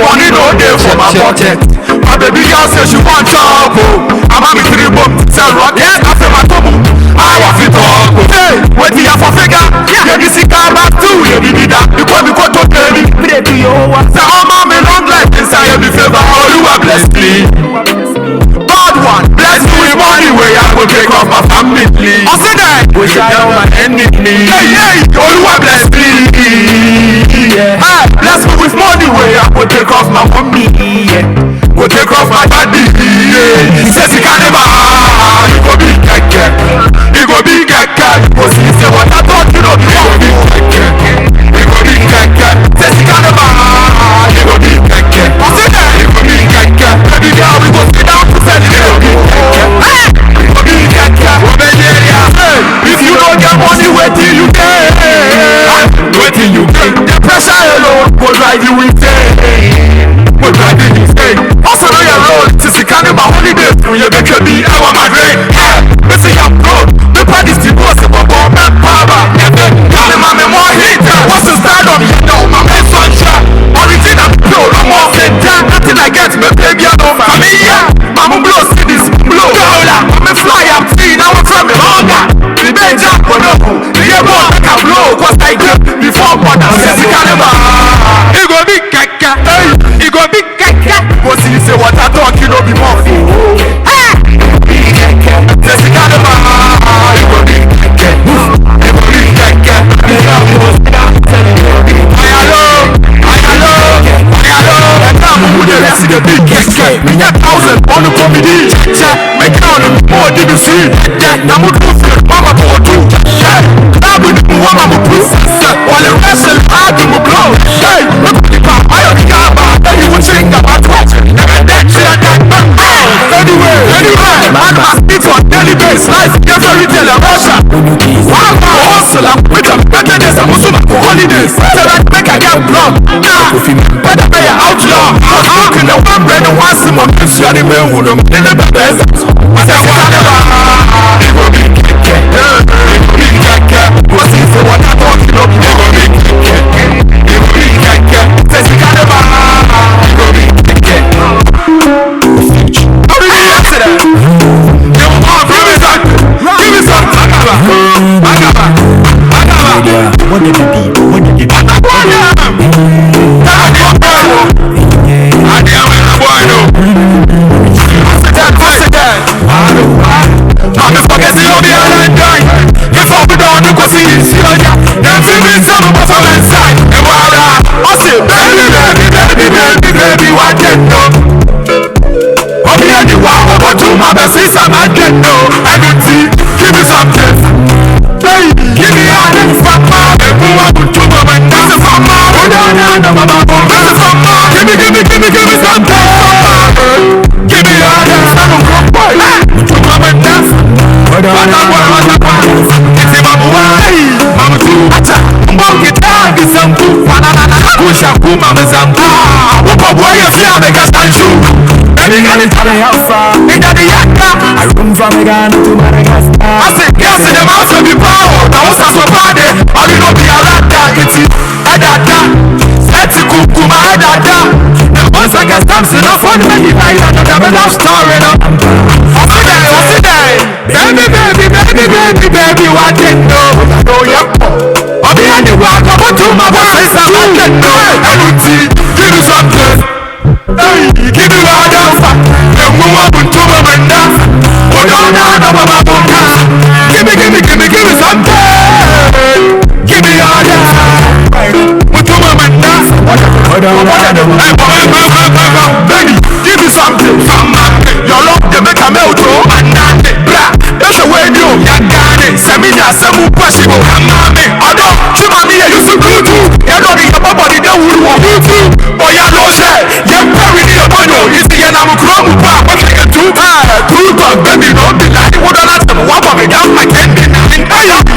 Money no day for my pocket. My baby girl says she want trouble. I'm a three boom, sell rocket. I say my tumble. I want it all. Hey, wait till you for figure. Yeah, this is car back too. Yeah, baby that. You call me to baby. Pray to you. Say, oh mommy, long life inside every favor. Oh, you are blessed, please. God one, bless me with money where I will take off my family, please. I say that. Wish I know my enemy. Hey, oh, you are blessed, please. Yeah. Hey, bless me with money where I will take off my mommy. Yeah. Will take off my daddy. Yeah. He says he can never. He go be keke. He go be keke. Because he say what I thought you know. He go be keke. He go be keke. Says he can never. He go be keke. I say that. He go be keke. Baby girl, we go sit down to sell it. He go be keke. He go be keke. If you don't get money, wait till you get. Wait till you get. The pressure alone will drive you insane. Will drive you insane. Also know your road. Since you can't my holidays through your make your be out of my brain. Missing your road. The party's the boss of a bomb and power. Calling my more hater. What's the start of you know my main sunshine. Original flow. No more than that. Nothing I get me baby I know familia. Mama blow see this blow. I'm a fly I'm free now I'm from the hunger. The bed jack for no. The air ball I can blow. Cause I get before one and says you can't never. It go be kaka. It go be kaka. Cause you say what I talk you know be more. Hey. Says you can't never. It go be kaka. It go be kaka. See the big keke, we got 1,000 on the comedy. Make out of more than the sea. Now we do feel mama for two. Now we do mama for two. While the rest of the party will blow. Hey, look at the car, I don't care about that. You would think about what? That shit and that. Anyway, man, I speak for daily base life. Yes, I retail in Russia. One man hustler with a better days. I'm also for holidays. So that make I get blocked. Better pay an outlaw. The one bread and one simon is shutting me who don't need the best. I said, whatever. It will be keke. It will be keke. What's it for what I thought you know? It will be keke. It will be keke. Says we can't ever. It will be keke. How did you answer that? Give me some. Give me some. Agaba. What did it be? What did it be? Give me something. Give me all this from my give me something. Give me all this from I run from Ghana to Madagascar. I said, yes, in the mouth of the power. Now, what's up, somebody? I will not be a rat. It's a kukuma. Once I get stamps enough for me, I have a love story. Baby, what you know? I'll be on the walk up to my voice. I can know. Give me something. Give me all the fun. And we want to move and dance. Hold on, give me something. Give me all the fun. We to move and dance. Hold on, baby, give me something. Your love, they make a melt. And that's the way you got it. Semina, Samu, Pashimo, Hamame. Although, Chimami, you used to do too. You're not in your body, they would want you too. Oh, yeah, no, say, you're very near Bono. You see, and I'm a crumb, what can you do? True talk, baby, don't be like, what on that? What of it down, I can't deny.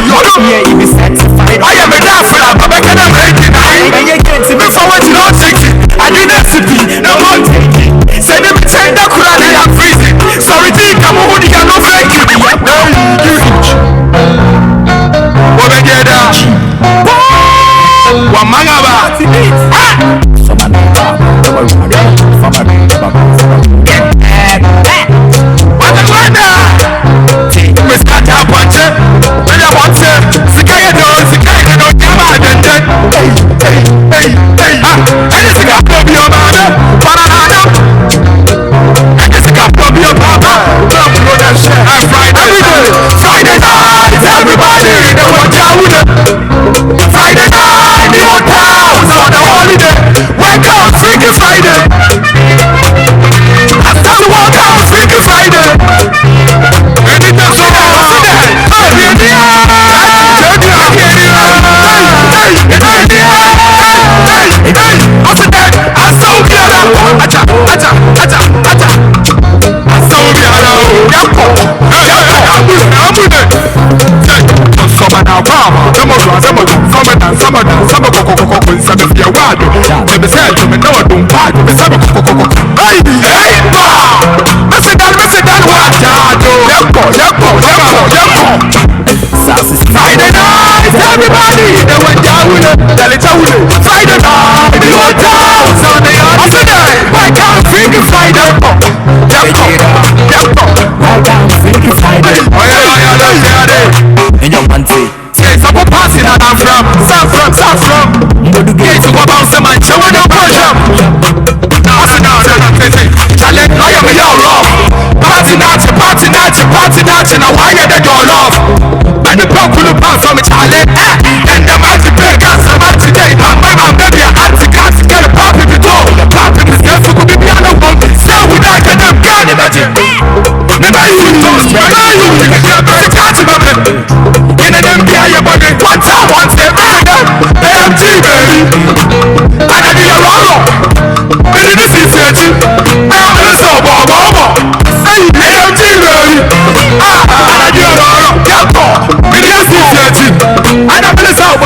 You don't hear you be satisfied. I am a dancer, I'm a can make it. And you can't see me for what you don't take it. I did that to be, no one take it. Say, let me take that crowd, I'm freezing. Sorry, think I'm a hoodie, I'm not fake it. and Friday. Friday night, everybody they want Jawude. Friday night, the hotels on the holiday. Wake up, Freaky Friday. After the workout, Freaky Friday. Anything so Friday night, everybody, they went down with it. Friday night, the hotels on the holiday. Why can't Freaky Friday? Why can't Freaky Friday? Oh yeah, in your country. Say, some passing and I'm from. Gate to go bounce the man, show no pressure. No. Challenge, I am your love. Party night, now why you dead your love? And the people who pass from Charlie, and the mighty big gas, the mighty day, and baby, anti-gas, get a pop in the door. Pop in the stairs, who could be on the one, say we like a damn god, imagine. Never you toast, never you, you're very catchy, baby. In an empire, your body, once every day, AMG, baby. And I do your wrong. And this is it, I'm a sober, hey, AMG, baby. And I do your wrong, get off. And this is it, and I'm a sober.